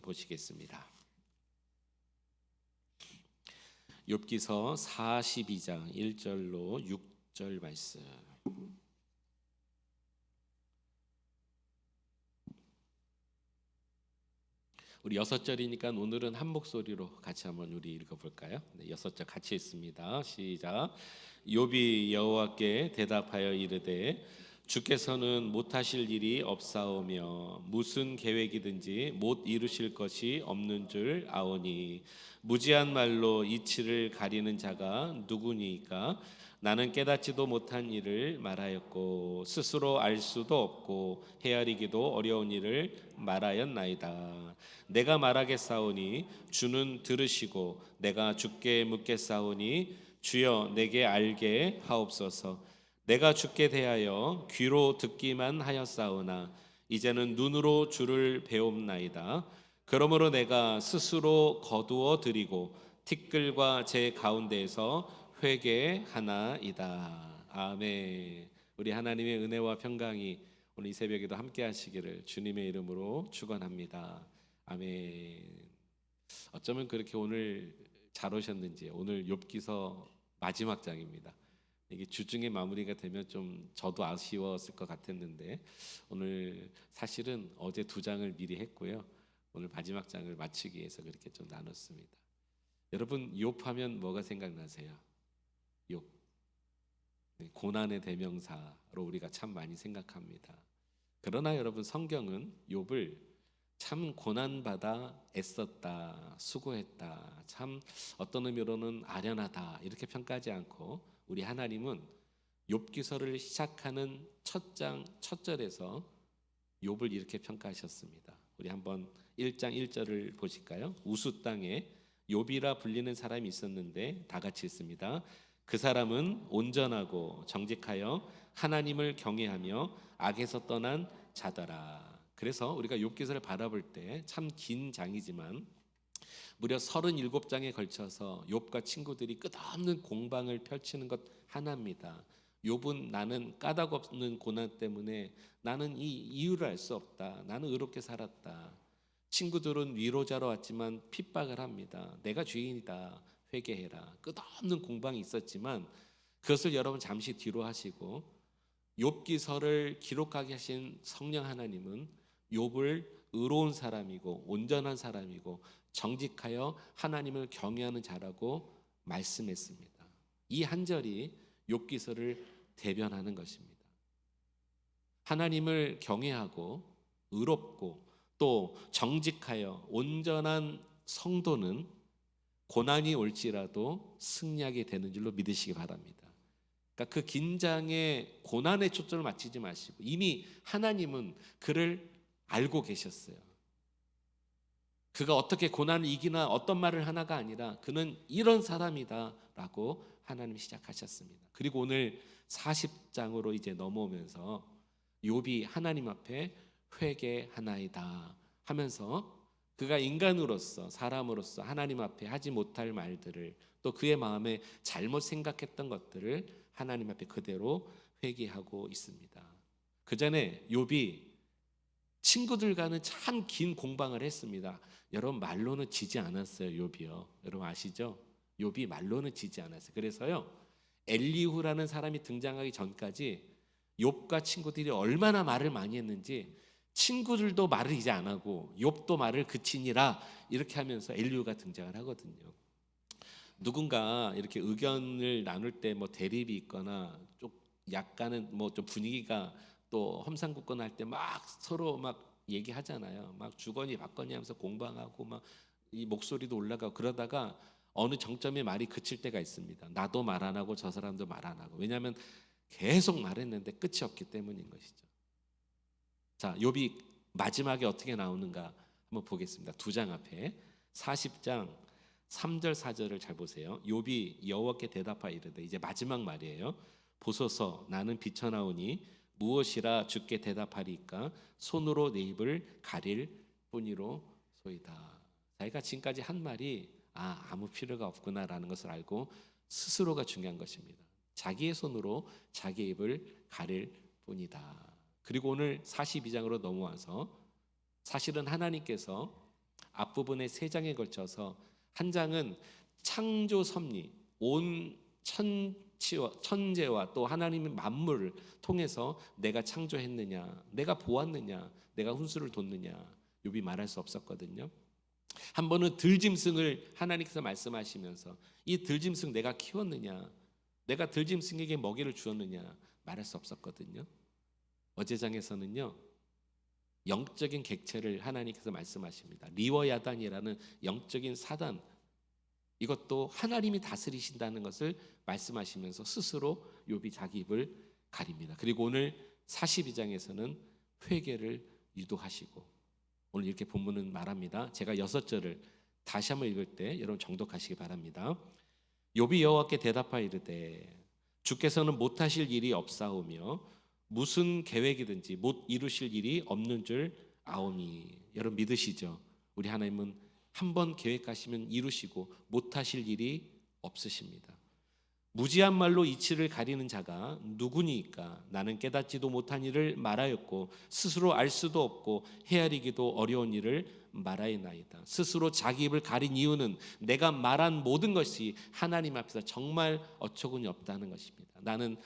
보시겠습니다. 욥기서 42장 1절로 6절 말씀. 우리 6절이니까 오늘은 한 목소리로 같이 한번 우리 읽어볼까요? 네, 6절 같이 읽습니다. 시작. 욥이 여호와께 대답하여 이르되 주께서는 못하실 일이 없사오며 무슨 계획이든지 못 이루실 것이 없는 줄 아오니 무지한 말로 이치를 가리는 자가 누구니까? 나는 깨닫지도 못한 일을 말하였고 스스로 알 수도 없고 헤아리기도 어려운 일을 말하였나이다. 내가 말하겠사오니 주는 들으시고 내가 주께 묻겠사오니 주여 내게 알게 하옵소서. 내가 주께 대하여 귀로 듣기만 하였사오나 이제는 눈으로 주를 배움나이다. 그러므로 내가 스스로 거두어 드리고 티끌과 제 가운데에서 회개하나이다. 아멘. 우리 하나님의 은혜와 평강이 오늘 이 새벽에도 함께 하시기를 주님의 이름으로 축원합니다. 아멘. 어쩌면 그렇게 오늘 잘 오셨는지 오늘 욥기서 마지막 장입니다. 이게 주중에 마무리가 되면 좀 저도 아쉬웠을 것 같았는데 오늘 사실은 어제 2장을 미리 했고요. 오늘 마지막 장을 마치기 위해서 그렇게 좀 나눴습니다. 여러분 욥하면 뭐가 생각나세요? 욥. 고난의 대명사로 우리가 참 많이 생각합니다. 그러나 여러분 성경은 욥을 참 고난받아 애썼다, 수고했다, 참 어떤 의미로는 아련하다 이렇게 평가하지 않고 우리 하나님은 욥기서를 시작하는 첫 장 첫 절에서 욥을 이렇게 평가하셨습니다. 우리 한번 1장 1절을 보실까요? 우수 땅에 욥이라 불리는 사람이 있었는데 다 같이 읽습니다. 그 사람은 온전하고 정직하여 하나님을 경외하며 악에서 떠난 자더라. 그래서 우리가 욥기서를 바라볼 때 참 긴 장이지만 무려 37장에 걸쳐서 욥과 친구들이 끝없는 공방을 펼치는 것 하나입니다. 욥은 나는 까닭없는 고난 때문에 나는 이 이유를 알 수 없다. 나는 의롭게 살았다. 친구들은 위로자로 왔지만 핍박을 합니다. 내가 죄인이다. 회개해라. 끝없는 공방이 있었지만 그것을 여러분 잠시 뒤로 하시고 욥기서를 기록하게 하신 성령 하나님은 욥을 의로운 사람이고 온전한 사람이고 정직하여 하나님을 경외하는 자라고 말씀했습니다. 이 한 절이 욥기서를 대변하는 것입니다. 하나님을 경외하고 의롭고 또 정직하여 온전한 성도는 고난이 올지라도 승리하게 되는 줄로 믿으시기 바랍니다. 그러니까 그 긴장에 고난에 초점을 맞추지 마시고 이미 하나님은 그를 알고 계셨어요. 그가 어떻게 고난을 이기나 어떤 말을 하나가 아니라 그는 이런 사람이다라고 하나님이 시작하셨습니다. 그리고 오늘 40장으로 이제 넘어오면서 욥이 하나님 앞에 회개하나이다 하면서 그가 인간으로서 사람으로서 하나님 앞에 하지 못할 말들을 또 그의 마음에 잘못 생각했던 것들을 하나님 앞에 그대로 회개하고 있습니다. 그 전에 욥이 친구들과는 참 긴 공방을 했습니다. 여러분 말로는 지지 않았어요. 욥이요. 여러분 아시죠? 욥이 말로는 지지 않았어요. 그래서요 엘리후라는 사람이 등장하기 전까지 욥과 친구들이 얼마나 말을 많이 했는지 친구들도 말을 이제 안 하고 욥도 말을 그치니라 이렇게 하면서 엘리후가 등장을 하거든요. 누군가 이렇게 의견을 나눌 때 뭐 대립이 있거나 좀 약간은 뭐 좀 분위기가 또 험상궂거나 할 때 막 서로 막 얘기하잖아요. 막 주거니 받거니 하면서 공방하고 막 이 목소리도 올라가고 그러다가 어느 정점에 말이 그칠 때가 있습니다. 나도 말 안 하고 저 사람도 말 안 하고. 왜냐하면 계속 말했는데 끝이 없기 때문인 것이죠. 자, 욥이 마지막에 어떻게 나오는가 한번 보겠습니다. 2장 앞에 40장 3절 4절을 잘 보세요. 욥이 여호와께 대답하여 이르되 이제 마지막 말이에요. 보소서 나는 비쳐나오니 무엇이라 주께 대답하리까 손으로 내 입을 가릴 뿐이로소이다. 자기가 지금까지 한 말이 아무 필요가 없구나라는 것을 알고 스스로가 중요한 것입니다. 자기의 손으로 자기 입을 가릴 뿐이다. 그리고 오늘 42장으로 넘어와서 사실은 하나님께서 앞부분에 3장에 걸쳐서 한 장은 창조 섭리, 온 천재와 또 하나님의 만물을 통해서 내가 창조했느냐, 내가 보았느냐, 내가 훈수를 뒀느냐, 욥이 말할 수 없었거든요. 한 번은 들짐승을 하나님께서 말씀하시면서 이 들짐승 내가 키웠느냐, 내가 들짐승에게 먹이를 주었느냐 말할 수 없었거든요. 어제장에서는요, 영적인 객체를 하나님께서 말씀하십니다. 리워야단이라는 영적인 사단, 이것도 하나님이 다스리신다는 것을 말씀하시면서 스스로 욥이 자기 입을 가립니다. 그리고 오늘 42장에서는 회개를 유도하시고, 오늘 이렇게 본문은 말합니다. 제가 6절을 다시 한번 읽을 때 여러분 정독하시기 바랍니다. 욥이 여호와께 대답하여 이르되 주께서는 못하실 일이 없사오며 무슨 계획이든지 못 이루실 일이 없는 줄 아오니. 여러분 믿으시죠? 우리 하나님은 한번 계획하시면 이루시고 못하실 일이 없으십니다. 무지한 말로 이치를 가리는 자가 누구니까? 나는 깨닫지도 못한 일을 말하였고 스스로 알 수도 없고 헤아리기도 어려운 일을 말하였나이다. 스스로 자기 입을 가린 이유는 내가 말한 모든 것이 하나님 앞에서 정말 어처구니 없다는 것입니다. 나는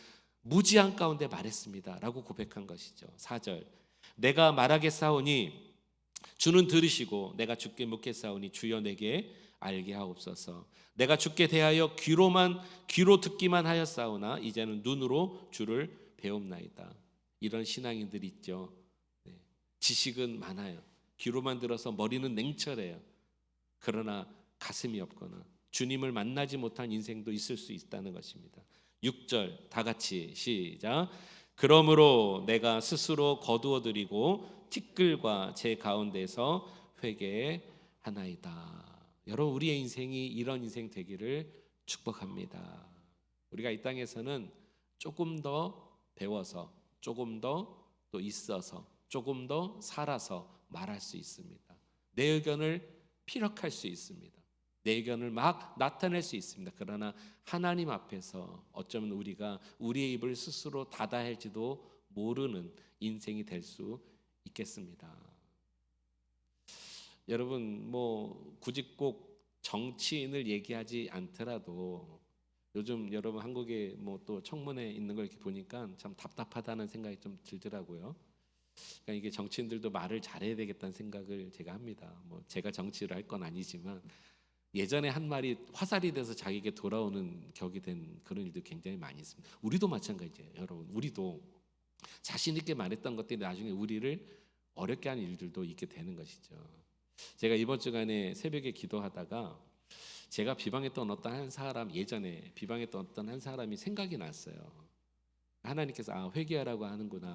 무지한 가운데 말했습니다 라고 고백한 것이죠. 4절, 내가 말하겠사오니 주는 들으시고 내가 주께 묻겠사오니 주여 내게 알게 하옵소서. 내가 주께 대하여 귀로 듣기만 하였사오나 이제는 눈으로 주를 배웁나이다. 이런 신앙인들이 있죠. 지식은 많아요. 귀로만 들어서 머리는 냉철해요. 그러나 가슴이 없거나 주님을 만나지 못한 인생도 있을 수 있다는 것입니다. 6절 다 같이 시작. 그러므로 내가 스스로 거두어드리고 티끌과 제 가운데서 회개하나이다. 여러분 우리의 인생이 이런 인생 되기를 축복합니다. 우리가 이 땅에서는 조금 더 배워서, 조금 더 또 있어서, 조금 더 살아서 말할 수 있습니다. 내 의견을 피력할 수 있습니다. 내 의견을 막 나타낼 수 있습니다. 그러나 하나님 앞에서 어쩌면 우리가 우리의 입을 스스로 닫아야 할지도 모르는 인생이 될 수 있겠습니다. 여러분 뭐 굳이 꼭 정치인을 얘기하지 않더라도 요즘 여러분 한국에 뭐 또 청문회 있는 걸 이렇게 보니까 참 답답하다는 생각이 좀 들더라고요. 그러니까 이게 정치인들도 말을 잘해야 되겠다는 생각을 제가 합니다. 뭐 제가 정치를 할 건 아니지만 예전에 한 말이 화살이 돼서 자기에게 돌아오는 격이 된 그런 일도 굉장히 많이 있습니다. 우리도 마찬가지예요. 여러분 우리도 자신 있게 말했던 것들이 나중에 우리를 어렵게 하는 일들도 있게 되는 것이죠. 제가 이번 주간에 새벽에 기도하다가 제가 비방했던 어떤 한 사람, 예전에 비방했던 어떤 한 사람이 생각이 났어요. 하나님께서 회개하라고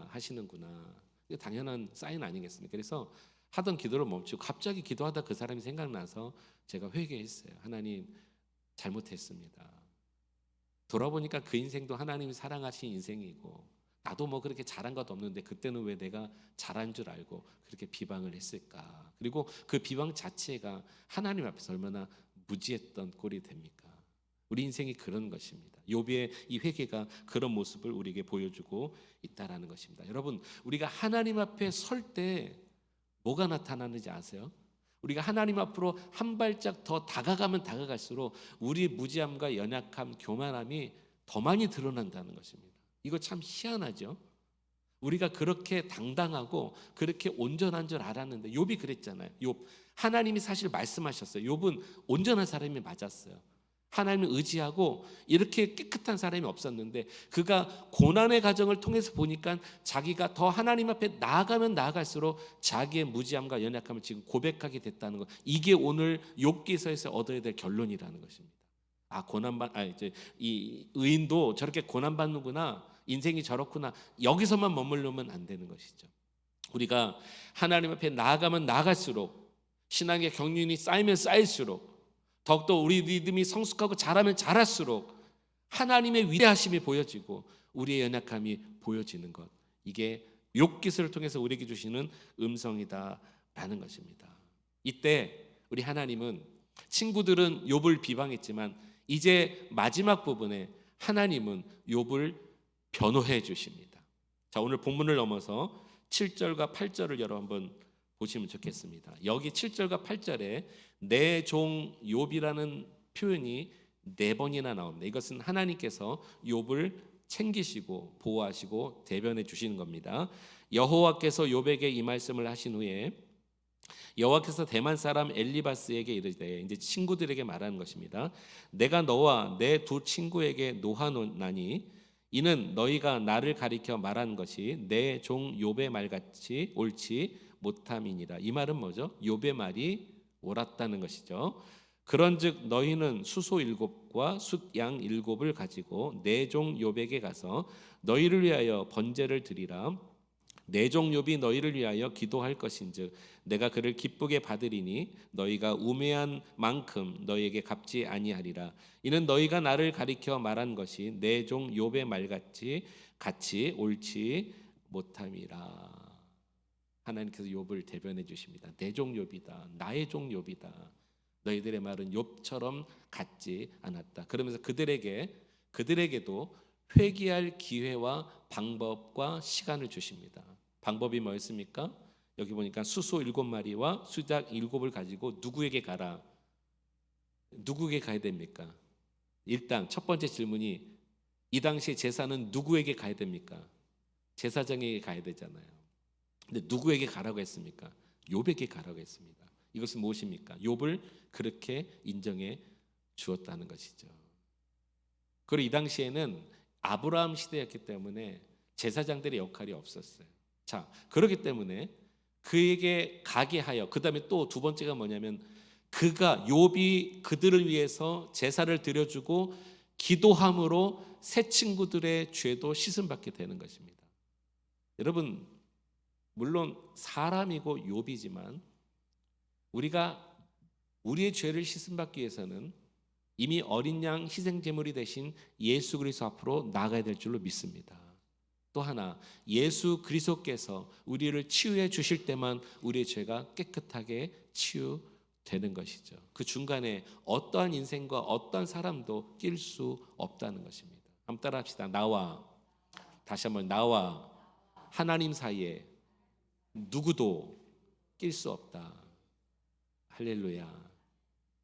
하시는구나. 이게 당연한 사인 아니겠습니까? 그래서 하던 기도를 멈추고 갑자기 기도하다 그 사람이 생각나서 제가 회개했어요. 하나님 잘못했습니다. 돌아보니까 그 인생도 하나님이 사랑하신 인생이고 나도 뭐 그렇게 잘한 것도 없는데 그때는 왜 내가 잘한 줄 알고 그렇게 비방을 했을까? 그리고 그 비방 자체가 하나님 앞에서 얼마나 무지했던 꼴이 됩니까? 우리 인생이 그런 것입니다. 욥의 이 회개가 그런 모습을 우리에게 보여주고 있다라는 것입니다. 여러분 우리가 하나님 앞에 설 때 뭐가 나타나는지 아세요? 우리가 하나님 앞으로 한 발짝 더 다가가면 다가갈수록 우리의 무지함과 연약함, 교만함이 더 많이 드러난다는 것입니다. 이거 참 희한하죠. 우리가 그렇게 당당하고 그렇게 온전한 줄 알았는데 욥이 그랬잖아요. 욥 하나님이 사실 말씀하셨어요. 욥은 온전한 사람이 맞았어요. 하나님을 의지하고 이렇게 깨끗한 사람이 없었는데 그가 고난의 과정을 통해서 보니까 자기가 더 하나님 앞에 나아가면 나아갈수록 자기의 무지함과 연약함을 지금 고백하게 됐다는 것. 이게 오늘 욥기서에서 얻어야 될 결론이라는 것입니다. 이제 이 의인도 저렇게 고난받는구나. 인생이 저렇구나. 여기서만 머물르면 안 되는 것이죠. 우리가 하나님 앞에 나아가면 나아갈수록 신앙의 경륜이 쌓이면 쌓일수록 더욱더 우리 믿음이 성숙하고 자라면 자랄수록 하나님의 위대하심이 보여지고 우리의 연약함이 보여지는 것. 이게 욥기서를 통해서 우리에게 주시는 음성이다라는 것입니다. 이때 우리 하나님은 친구들은 욥을 비방했지만 이제 마지막 부분에 하나님은 욥을 변호해 주십니다. 자, 오늘 본문을 넘어서 7절과 8절을 여러분 한번 보시면 좋겠습니다. 여기 7절과 8절에 내 종 욥이라는 표현이 4번이나 나옵니다. 이것은 하나님께서 욥을 챙기시고 보호하시고 대변해 주시는 겁니다. 여호와께서 욥에게 이 말씀을 하신 후에 여호와께서 대만 사람 엘리바스에게 이르되, 이제 친구들에게 말하는 것입니다. 내가 너와 내 두 친구에게 노하노나니 이는 너희가 나를 가리켜 말한 것이 내 종 욥의 말같이 옳지 못함이니라. 이 말은 뭐죠? 욥의 말이 옳았다는 것이죠. 그런즉 너희는 수소 7과 숫양 7을 가지고 내 종 욥에게 가서 너희를 위하여 번제를 드리라. 내 종 욥이 너희를 위하여 기도할 것인즉 내가 그를 기쁘게 받으리니 너희가 우매한 만큼 너희에게 갚지 아니하리라. 이는 너희가 나를 가리켜 말한 것이 내 종 욥의 말같이 옳지 못함이라. 하나님께서 욥을 대변해 주십니다. 내 종 욥이다. 나의 종 욥이다. 너희들의 말은 욥처럼 같지 않았다. 그러면서 그들에게도 회개할 기회와 방법과 시간을 주십니다. 방법이 뭐였습니까? 여기 보니까 수소 7마리와 수작 7을 가지고 누구에게 가라? 누구에게 가야 됩니까? 일단 첫 번째 질문이, 이 당시에 제사는 누구에게 가야 됩니까? 제사장에게 가야 되잖아요. 근데 누구에게 가라고 했습니까? 욥에게 가라고 했습니다. 이것은 무엇입니까? 욥을 그렇게 인정해 주었다는 것이죠. 그리고 이 당시에는 아브라함 시대였기 때문에 제사장들의 역할이 없었어요. 자, 그렇기 때문에 그에게 가게 하여, 그 다음에 또 두 번째가 뭐냐면 욥이 그들을 위해서 제사를 드려주고 기도함으로 새 친구들의 죄도 씻음받게 되는 것입니다. 여러분, 물론 사람이고 욥이지만 우리가 우리의 죄를 씻음받기 위해서는 이미 어린 양 희생 제물이 되신 예수 그리스도 앞으로 나아가야 될 줄로 믿습니다. 또 하나, 예수 그리스도께서 우리를 치유해 주실 때만 우리의 죄가 깨끗하게 치유되는 것이죠. 그 중간에 어떠한 인생과 어떠한 사람도 낄 수 없다는 것입니다. 한번 따라합시다. 다시 한번 나와 하나님 사이에 누구도 낄 수 없다. 할렐루야.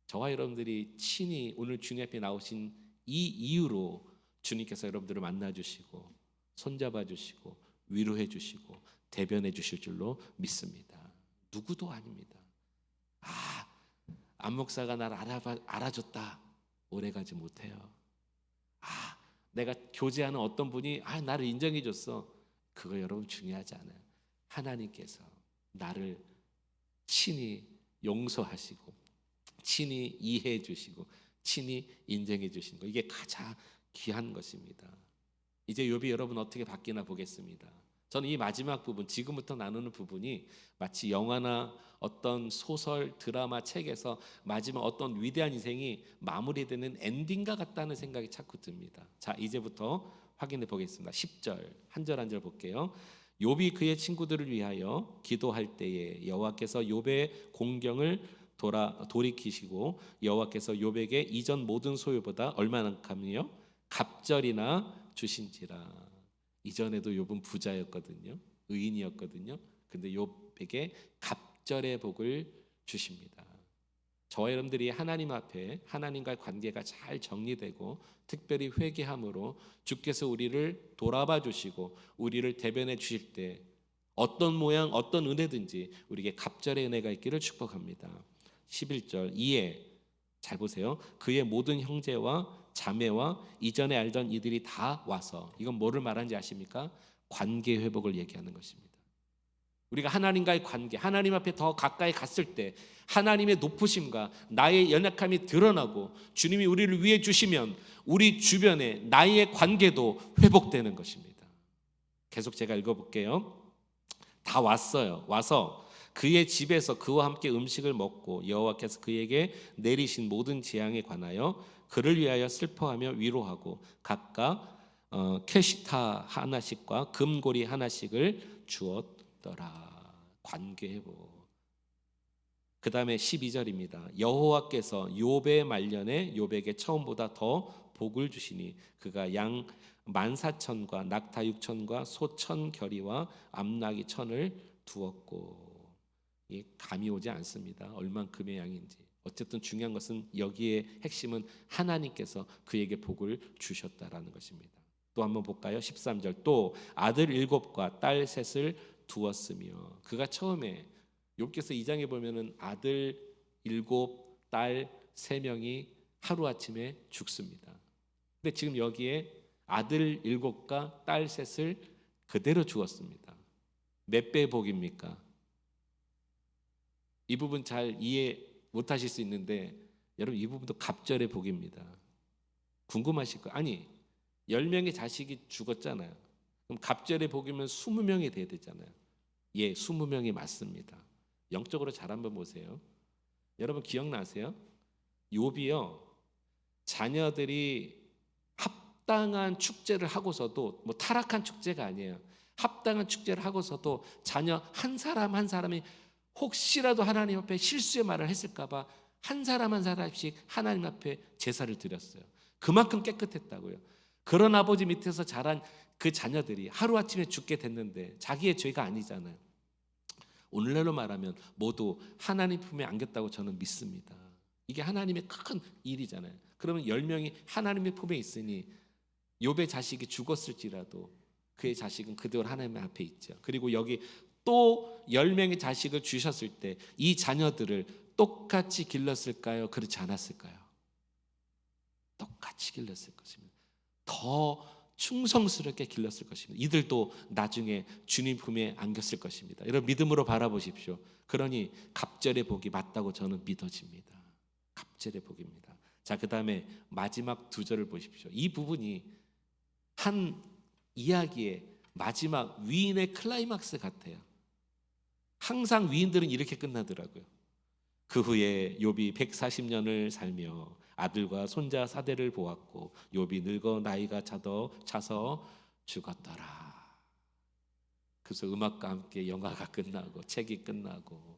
저와 여러분들이 친히 오늘 주님 앞에 나오신 이 이유로 주님께서 여러분들을 만나주시고 손잡아 주시고 위로해 주시고 대변해 주실 줄로 믿습니다. 누구도 아닙니다. 안 목사가 날 알아줬다. 오래가지 못해요. 내가 교제하는 어떤 분이 나를 인정해 줬어. 그거 여러분 중요하지 않아요. 하나님께서 나를 친히 용서하시고 친히 이해해 주시고 친히 인정해 주신 거, 이게 가장 귀한 것입니다. 이제 욥이 여러분 어떻게 바뀌나 보겠습니다. 저는 이 마지막 부분, 지금부터 나누는 부분이 마치 영화나 어떤 소설, 드라마, 책에서 마지막 어떤 위대한 인생이 마무리되는 엔딩과 같다는 생각이 자꾸 듭니다. 자, 이제부터 확인해 보겠습니다. 10절 한 절 한 절 볼게요. 욥이 그의 친구들을 위하여 기도할 때에 여호와께서 욥의 공경을 돌이키시고 여호와께서 욥에게 이전 모든 소유보다 얼마만큼이요? 갑절이나 주신지라. 이전에도 욥은 부자였거든요. 의인이었거든요. 근데 욥에게 갑절의 복을 주십니다. 저와 여러분들이 하나님 앞에 하나님과의 관계가 잘 정리되고 특별히 회개함으로 주께서 우리를 돌아봐 주시고 우리를 대변해 주실 때 어떤 모양 어떤 은혜든지 우리에게 갑절의 은혜가 있기를 축복합니다. 11절 이에 잘 보세요. 그의 모든 형제와 자매와 이전에 알던 이들이 다 와서, 이건 뭐를 말하는지 아십니까? 관계 회복을 얘기하는 것입니다. 우리가 하나님과의 관계, 하나님 앞에 더 가까이 갔을 때 하나님의 높으심과 나의 연약함이 드러나고 주님이 우리를 위해 주시면 우리 주변에 나의 관계도 회복되는 것입니다. 계속 제가 읽어볼게요. 다 왔어요. 와서 그의 집에서 그와 함께 음식을 먹고 여호와께서 그에게 내리신 모든 재앙에 관하여 그를 위하여 슬퍼하며 위로하고 각각 캐시타 하나씩과 금고리 하나씩을 주었더라. 관계 회복. 그 다음에 12절입니다. 여호와께서 욥의 말년에 욥에게 처음보다 더 복을 주시니 그가 양 14,000과 낙타 6,000과 소 1,000 겨리와 암나귀 1,000을 두었고. 이 감이 오지 않습니다. 얼만큼의 양인지. 어쨌든 중요한 것은 여기에 핵심은 하나님께서 그에게 복을 주셨다라는 것입니다. 또 한번 볼까요? 13절. 또 아들 7과 딸 3을 두었으며. 그가 처음에 욥기서 2장에 보면은 아들 7, 딸 3명이 하루아침에 죽습니다. 근데 지금 여기에 아들 7과 딸 3을 그대로 주었습니다. 몇 배의 복입니까? 이 부분 잘 이해 못하실 수 있는데 여러분 이 부분도 갑절의 복입니다. 궁금하실 거예요. 아니 10명의 자식이 죽었잖아요. 그럼 갑절의 복이면 20명이 돼야 되잖아요. 예, 20명이 맞습니다. 영적으로 잘 한번 보세요. 여러분 기억나세요? 욥이요, 자녀들이 합당한 축제를 하고서도, 뭐 타락한 축제가 아니에요. 합당한 축제를 하고서도 자녀 한 사람 한 사람이 혹시라도 하나님 앞에 실수의 말을 했을까봐 한 사람 한 사람씩 하나님 앞에 제사를 드렸어요. 그만큼 깨끗했다고요. 그런 아버지 밑에서 자란 그 자녀들이 하루아침에 죽게 됐는데 자기의 죄가 아니잖아요. 오늘날로 말하면 모두 하나님 품에 안겼다고 저는 믿습니다. 이게 하나님의 큰 일이잖아요. 그러면 10명이 하나님의 품에 있으니 욥의 자식이 죽었을지라도 그의 자식은 그대로 하나님 앞에 있죠. 그리고 여기 또 10명의 자식을 주셨을 때 이 자녀들을 똑같이 길렀을까요? 그렇지 않았을까요? 똑같이 길렀을 것입니다. 더 충성스럽게 길렀을 것입니다. 이들도 나중에 주님 품에 안겼을 것입니다. 여러분 믿음으로 바라보십시오. 그러니 갑절의 복이 맞다고 저는 믿어집니다. 갑절의 복입니다. 자, 그 다음에 마지막 2절을 보십시오. 이 부분이 한 이야기의 마지막 위인의 클라이막스 같아요. 항상 위인들은 이렇게 끝나더라고요. 그 후에 욥이 140년을 살며 아들과 손자 4대를 보았고 욥이 늙어 나이가 차서 죽었더라. 그래서 음악과 함께 영화가 끝나고 책이 끝나고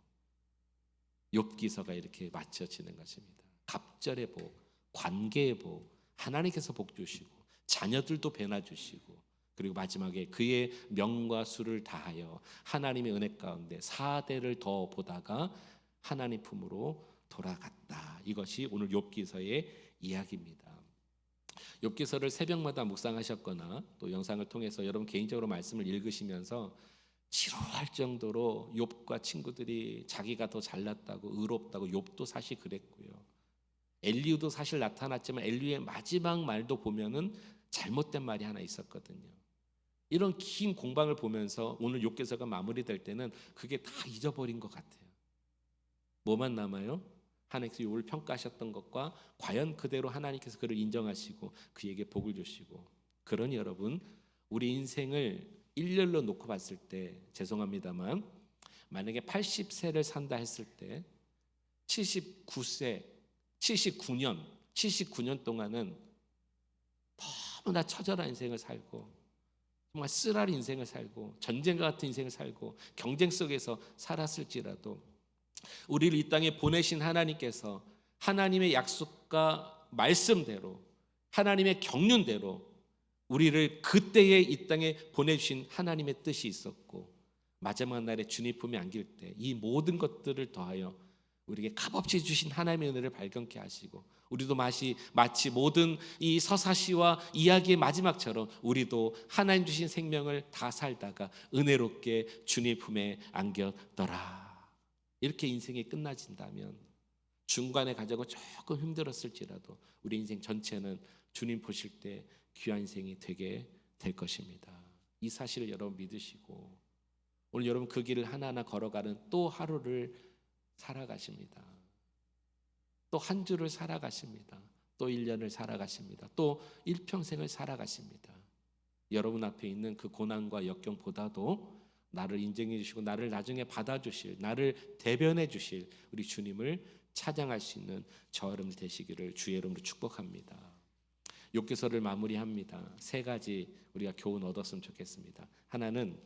욥기서가 이렇게 마쳐지는 것입니다. 갑절의 복, 관계의 복, 하나님께서 복 주시고 자녀들도 배나 주시고 그리고 마지막에 그의 명과 수를 다하여 하나님의 은혜 가운데 4대를 더 보다가 하나님 품으로 돌아갔다. 이것이 오늘 욥기서의 이야기입니다. 욥기서를 새벽마다 묵상하셨거나 또 영상을 통해서 여러분 개인적으로 말씀을 읽으시면서 지루할 정도로 욥과 친구들이 자기가 더 잘났다고 의롭다고, 욥도 사실 그랬고요. 엘리후도 사실 나타났지만 엘리후의 마지막 말도 보면은 잘못된 말이 하나 있었거든요. 이런 긴 공방을 보면서 오늘 욥기서가 마무리될 때는 그게 다 잊어버린 것 같아요. 뭐만 남아요? 하나님께서 욥을 평가하셨던 것과 과연 그대로 하나님께서 그를 인정하시고 그에게 복을 주시고. 그러니 여러분 우리 인생을 일렬로 놓고 봤을 때 죄송합니다만 만약에 80세를 산다 했을 때 79년 동안은 너무나 처절한 인생을 살고 정말 쓰라린 인생을 살고 전쟁과 같은 인생을 살고 경쟁 속에서 살았을지라도 우리를 이 땅에 보내신 하나님께서 하나님의 약속과 말씀대로 하나님의 경륜대로 우리를 그때에 이 땅에 보내주신 하나님의 뜻이 있었고 마지막 날에 주님 품에 안길 때 이 모든 것들을 더하여 우리에게 값없이 주신 하나님의 은혜를 발견케 하시고 우리도 마치 모든 이 서사시와 이야기의 마지막처럼 우리도 하나님 주신 생명을 다 살다가 은혜롭게 주님 품에 안겼더라. 이렇게 인생이 끝나진다면 중간에 가자고 조금 힘들었을지라도 우리 인생 전체는 주님 보실 때 귀한 인생이 되게 될 것입니다. 이 사실을 여러분 믿으시고 오늘 여러분 그 길을 하나하나 걸어가는 또 하루를 살아가십니다. 또 한 주를 살아가십니다. 또 1년을 살아가십니다. 또 일평생을 살아가십니다. 여러분 앞에 있는 그 고난과 역경보다도 나를 인정해 주시고 나를 나중에 받아주실, 나를 대변해 주실 우리 주님을 찬양할 수 있는 저 여러분 되시기를 주의 이름으로 축복합니다. 욥기서를 마무리합니다. 3가지 우리가 교훈 얻었으면 좋겠습니다. 하나는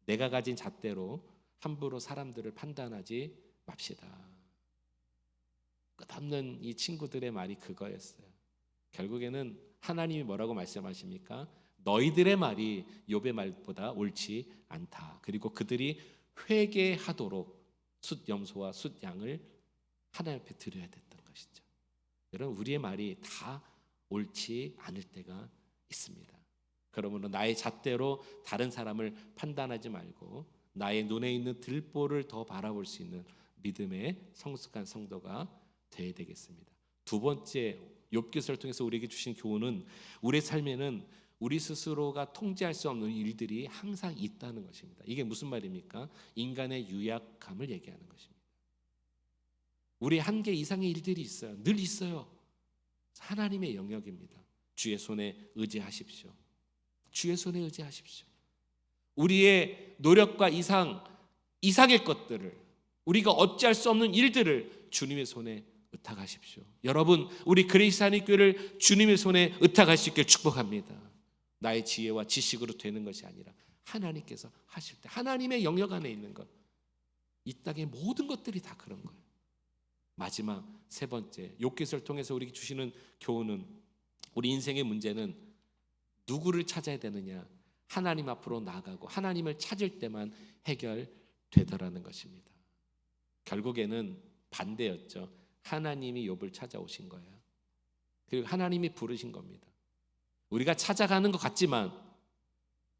내가 가진 잣대로 함부로 사람들을 판단하지 맙시다. 끝없는 이 친구들의 말이 그거였어요. 결국에는 하나님이 뭐라고 말씀하십니까? 너희들의 말이 욥의 말보다 옳지 않다. 그리고 그들이 회개하도록 숫 염소와 숫 양을 하나님 앞에 드려야 됐던 것이죠. 여러분, 우리의 말이 다 옳지 않을 때가 있습니다. 그러므로 나의 잣대로 다른 사람을 판단하지 말고 나의 눈에 있는 들보를 더 바라볼 수 있는 믿음의 성숙한 성도가 되어야 되겠습니다. 두 번째, 욥기서를 통해서 우리에게 주신 교훈은 우리의 삶에는 우리 스스로가 통제할 수 없는 일들이 항상 있다는 것입니다. 이게 무슨 말입니까? 인간의 유약함을 얘기하는 것입니다. 우리 한계 이상의 일들이 있어요. 늘 있어요. 하나님의 영역입니다. 주의 손에 의지하십시오. 주의 손에 의지하십시오. 우리의 노력과 이상의 것들을, 우리가 어찌할 수 없는 일들을 주님의 손에 의탁하십시오. 여러분, 우리 그레이스 한인교회를 주님의 손에 의탁할 수 있길 축복합니다. 나의 지혜와 지식으로 되는 것이 아니라 하나님께서 하실 때, 하나님의 영역 안에 있는 것, 이 땅의 모든 것들이 다 그런 거예요. 마지막 세 번째, 욥기서를 통해서 우리에게 주시는 교훈은 우리 인생의 문제는 누구를 찾아야 되느냐, 하나님 앞으로 나아가고 하나님을 찾을 때만 해결되더라는 것입니다. 결국에는 반대였죠. 하나님이 욥을 찾아오신 거예요. 그리고 하나님이 부르신 겁니다. 우리가 찾아가는 것 같지만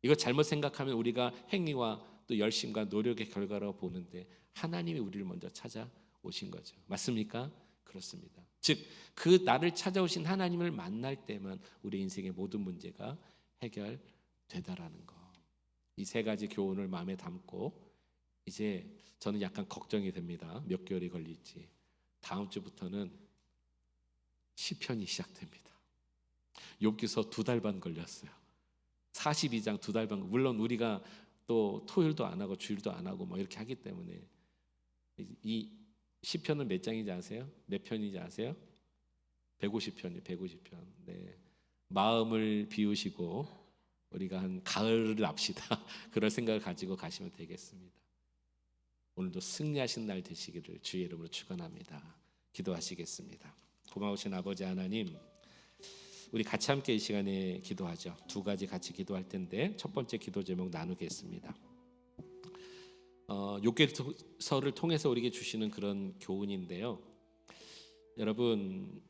이거 잘못 생각하면 우리가 행위와 또 열심과 노력의 결과라고 보는데 하나님이 우리를 먼저 찾아오신 거죠. 맞습니까? 그렇습니다. 즉, 그 나를 찾아오신 하나님을 만날 때만 우리 인생의 모든 문제가 해결되다라는 거. 이 세 가지 교훈을 마음에 담고 이제 저는 약간 걱정이 됩니다. 몇 개월이 걸릴지. 다음 주부터는 시편이 시작됩니다. 욥기서 2달 반 걸렸어요. 42장 2달 반. 물론 우리가 또 토요일도 안 하고 주일도 안 하고 뭐 이렇게 하기 때문에 이 시편은 몇 장인지 아세요? 몇 편인지 아세요? 150편이에요. 150편. 네. 마음을 비우시고 우리가 한 가을을 납시다. 그럴 생각을 가지고 가시면 되겠습니다. 오늘도 승리하신 날 되시기를 주의 이름으로 축원합니다. 기도하시겠습니다. 고마우신 아버지 하나님, 우리 같이 함께 이 시간에 기도하죠. 두 가지 같이 기도할 텐데 첫 번째 기도 제목 나누겠습니다. 욥기서를 통해서 우리에게 주시는 그런 교훈인데요. 여러분,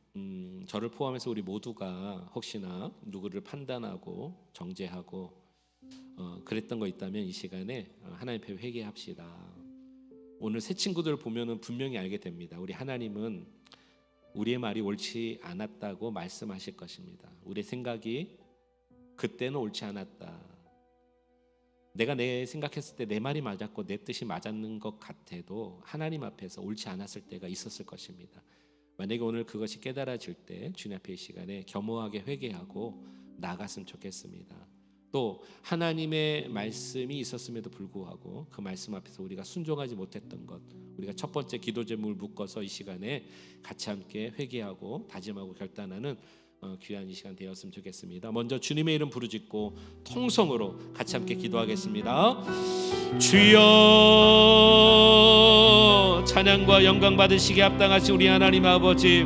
저를 포함해서 우리 모두가 혹시나 누구를 판단하고 정죄하고 그랬던 거 있다면 이 시간에 하나님 앞에 회개합시다. 오늘 새 친구들 보면은 분명히 알게 됩니다. 우리 하나님은 우리의 말이 옳지 않았다고 말씀하실 것입니다. 우리의 생각이 그때는 옳지 않았다. 내가 내 생각했을 때 내 말이 맞았고 내 뜻이 맞았는 것 같아도 하나님 앞에서 옳지 않았을 때가 있었을 것입니다. 만약에 오늘 그것이 깨달아질 때 주님 앞에 이 시간에 겸허하게 회개하고 나아갔으면 좋겠습니다. 또 하나님의 말씀이 있었음에도 불구하고 그 말씀 앞에서 우리가 순종하지 못했던 것, 우리가 첫 번째 기도 제목을 묶어서 이 시간에 같이 함께 회개하고 다짐하고 결단하는 귀한 이 시간 되었으면 좋겠습니다. 먼저 주님의 이름 부르짖고 통성으로 같이 함께 기도하겠습니다. 주여, 찬양과 영광 받으시기에 합당하신 우리 하나님 아버지,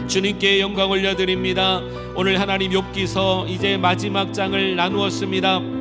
주님께 영광 올려드립니다. 오늘 하나님 욥기서 이제 마지막 장을 나누었습니다.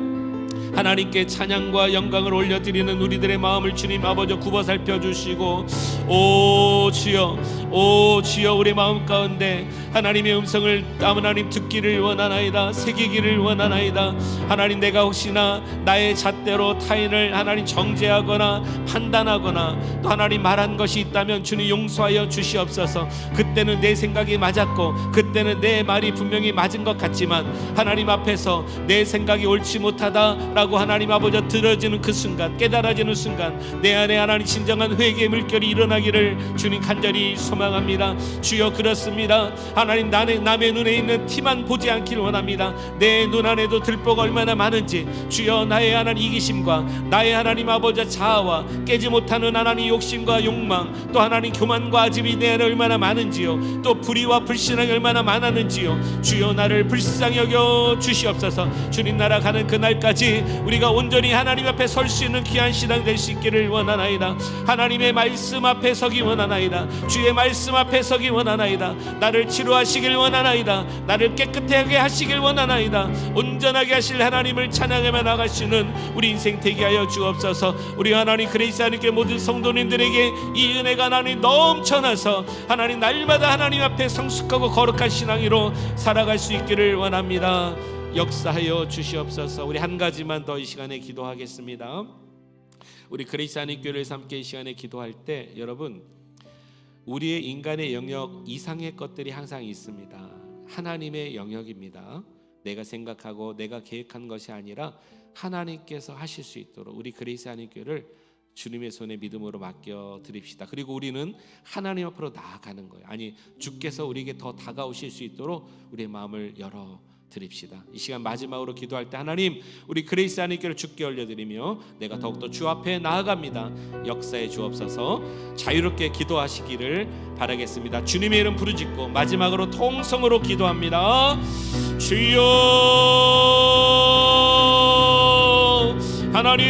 하나님께 찬양과 영광을 올려드리는 우리들의 마음을 주님 아버지 굽어 살펴주시고, 오 주여 우리 마음 가운데 하나님의 음성을 하나님 듣기를 원하나이다. 새기기를 원하나이다. 하나님, 내가 혹시나 나의 잣대로 타인을 하나님 정죄하거나 판단하거나 또 하나님 말한 것이 있다면 주님 용서하여 주시옵소서. 그때는 내 생각이 맞았고 그때는 내 말이 분명히 맞은 것 같지만 하나님 앞에서 내 생각이 옳지 못하다라고 하나님 아버지 들어지는 그 순간, 깨달아지는 순간 내 안에 하나님 진정한 회개의 물결이 일어나기를 주님 간절히 소망합니다. 주여, 그렇습니다. 하나님, 남의 눈에 있는 티만 보지 않기를 원합니다. 내 눈 안에도 들보가 얼마나 많은지, 주여, 나의 하나님 이기심과 나의 하나님 아버지 자아와 깨지 못하는 하나님 욕심과 욕망, 또 하나님 교만과 아집이 내 안에 얼마나 많은지요, 또 불의와 불신앙이 얼마나 많았는지요. 주여, 나를 불쌍히 여겨 주시옵소서. 주님 나라 가는 그날까지 우리가 온전히 하나님 앞에 설 수 있는 귀한 신앙 될 수 있기를 원하나이다. 하나님의 말씀 앞에 서기 원하나이다. 주의 말씀 말씀 앞에 서기 원하나이다. 나를 치료하시길 원하나이다. 나를 깨끗하게 하시길 원하나이다. 온전하게 하실 하나님을 찬양하며 나갈 수 있는 우리 인생 되게 하여 주옵소서. 우리 하나님 그레이스 하나님께 모든 성도님들에게 이 은혜가 하나님 넘쳐나서 하나님 날마다 하나님 앞에 성숙하고 거룩한 신앙으로 살아갈 수 있기를 원합니다. 역사하여 주시옵소서. 우리 한 가지만 더 이 시간에 기도하겠습니다. 우리 그레이스 하나님 교회에서 함께 이 시간에 기도할 때 여러분, 우리의 인간의 영역 이상의 것들이 항상 있습니다. 하나님의 영역입니다. 내가 생각하고 내가 계획한 것이 아니라 하나님께서 하실 수 있도록 우리 그레이스 하나님 교회를 주님의 손에 믿음으로 맡겨 드립시다. 그리고 우리는 하나님 앞으로 나아가는 거예요. 아니, 주께서 우리에게 더 다가오실 수 있도록 우리의 마음을 열어 드립시다. 이 시간 마지막으로 기도할 때 하나님, 우리 그레이스 하나님께를 주께 올려드리며 내가 더욱더 주 앞에 나아갑니다. 역사해 주옵소서. 자유롭게 기도하시기를 바라겠습니다. 주님의 이름 부르짖고 마지막으로 통성으로 기도합니다. 주여 하나님,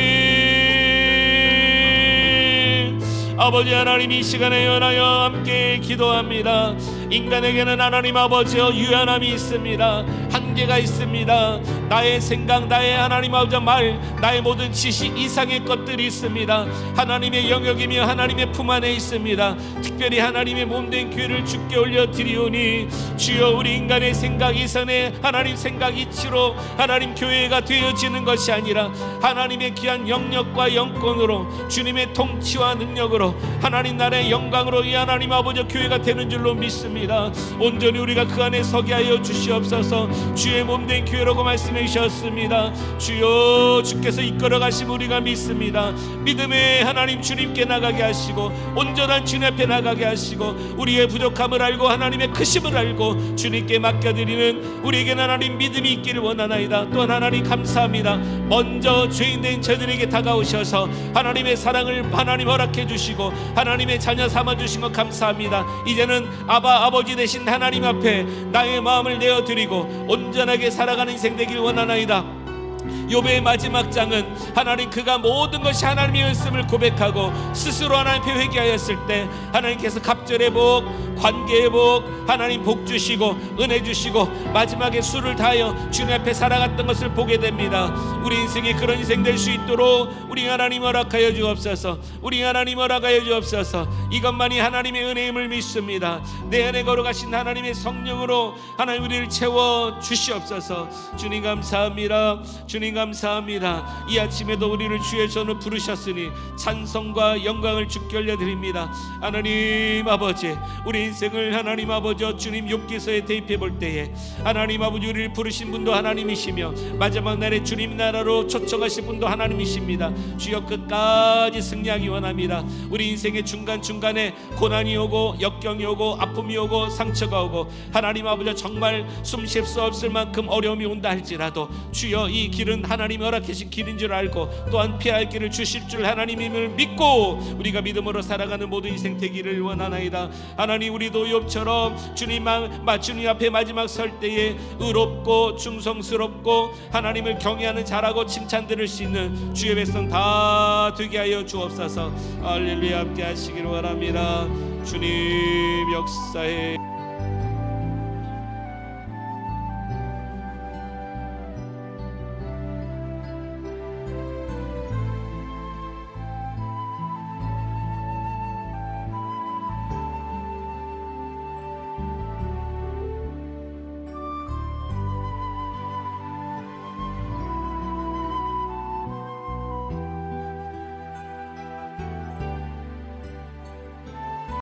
아버지 하나님, 이 시간에 연하여 함께 기도합니다. 인간에게는 하나님 아버지여 유연함이 있습니다. 한계가 있습니다. 나의 생각, 나의 하나님 아버지 말, 나의 모든 지식 이상의 것들이 있습니다. 하나님의 영역이며 하나님의 품 안에 있습니다. 특별히 하나님의 몸된 교회를 주께 올려드리오니 주여, 우리 인간의 생각 이상의 하나님 생각 이치로 하나님 교회가 되어지는 것이 아니라 하나님의 귀한 영역과 영권으로 주님의 통치와 능력으로 하나님 나라의 영광으로 이 하나님 아버지 교회가 되는 줄로 믿습니다. 온전히 우리가 그 안에 서게 하여 주시옵소서. 주의 몸된 교회라고 말씀해 주셨습니다. 주여, 주께서 이끌어 가시면 우리가 믿습니다. 믿음의 하나님 주님께 나가게 하시고 온전한 주님 앞에 나가게 하시고 우리의 부족함을 알고 하나님의 크심을 알고 주님께 맡겨드리는 우리에게는 하나님 믿음이 있기를 원하나이다. 또한 하나님 감사합니다. 먼저 죄인된 저들에게 다가오셔서 하나님의 사랑을 하나님 허락해 주시고 하나님의 자녀 삼아 주신 것 감사합니다. 이제는 아버지 되신 하나님 앞에 나의 마음을 내어드리고 온전하게 살아가는 인생 되길 원하나이다. 욥의 마지막 장은 하나님 그가 모든 것이 하나님의 말씀을 고백하고 스스로 하나님 앞에 회개하였을 때 하나님께서 갑절의 복, 관계의 복, 하나님 복 주시고 은혜 주시고 마지막에 수를 다하여 주님 앞에 살아갔던 것을 보게 됩니다. 우리 인생에 그런 인생 될 수 있도록 우리 하나님 허락하여 주옵소서. 우리 하나님 허락하여 주옵소서. 이것만이 하나님의 은혜임을 믿습니다. 내 안에 걸어가신 하나님의 성령으로 하나님 우리를 채워 주시옵소서. 주님 감사합니다. 주님 감사합니다. 이 아침에도 우리를 주의 전으로 부르셨으니 찬송과 영광을 주께 올려드립니다. 하나님 아버지, 우리 인생을 하나님 아버지 주님 욥기서에 대입해 볼 때에 하나님 아버지 우리를 부르신 분도 하나님이시며 마지막 날에 주님 나라로 초청하신 분도 하나님이십니다. 주여, 끝까지 승리하기 원합니다. 우리 인생의 중간중간에 고난이 오고 역경이 오고 아픔이 오고 상처가 오고 하나님 아버지 정말 숨 쉴 수 없을 만큼 어려움이 온다 할지라도 주여, 이 길은 하나님이 허락하신 길인 줄 알고 또한 피할 길을 주실 줄 하나님임을 믿고 우리가 믿음으로 살아가는 모든 인생 되기를 원하나이다. 하나님, 우리도 욥처럼 주님 앞에 마지막 설 때에 의롭고 충성스럽고 하나님을 경외하는 자라고 칭찬 들을 수 있는 주의 백성 다 되게 하여 주옵소서. 할렐루야. 함께 하시기를 원합니다. 주님 역사에